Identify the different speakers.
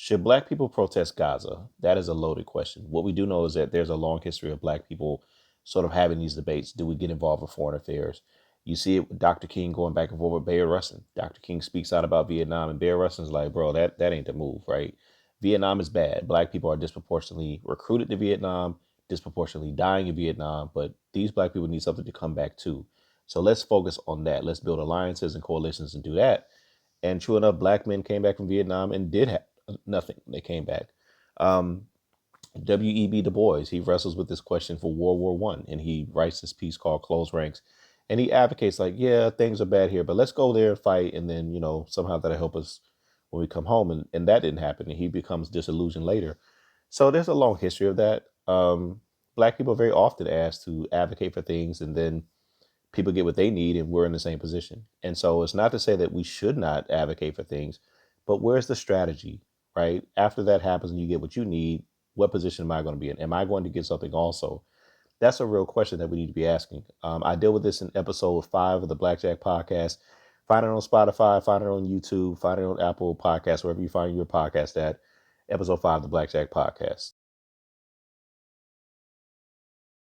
Speaker 1: Should black people protest Gaza? That is a loaded question. What we do know is that there's a long history of black people sort of having these debates. Do we get involved with foreign affairs? You see it with Dr. King going back and forth with Bayard Rustin. Dr. King speaks out about Vietnam, and Bayard Rustin's like, bro, that ain't the move, right? Vietnam is bad. Black people are disproportionately recruited to Vietnam, disproportionately dying in Vietnam, but these black people need something to come back to. So let's focus on that. Let's build alliances and coalitions and do that. And true enough, black men came back from Vietnam and did have nothing. They came back. Um, W.E.B. Du Bois, he wrestles with this question for World War One, and he writes this piece called "Close Ranks," and he advocates like, yeah, things are bad here, but let's go there and fight, and then somehow that'll help us when we come home, and that didn't happen, and he becomes disillusioned later. So there's a long history of that. Black people are very often asked to advocate for things, and then people get what they need, and we're in the same position. And so it's not to say that we should not advocate for things, but where's the strategy, right? After that happens and you get what you need, what position am I going to be in? Am I going to get something also? That's a real question that we need to be asking. I deal with this in episode 5 of the Blackjack Podcast. Find it on Spotify, find it on YouTube, find it on Apple Podcasts, wherever you find your podcast at. Episode 5 of the Blackjack Podcast.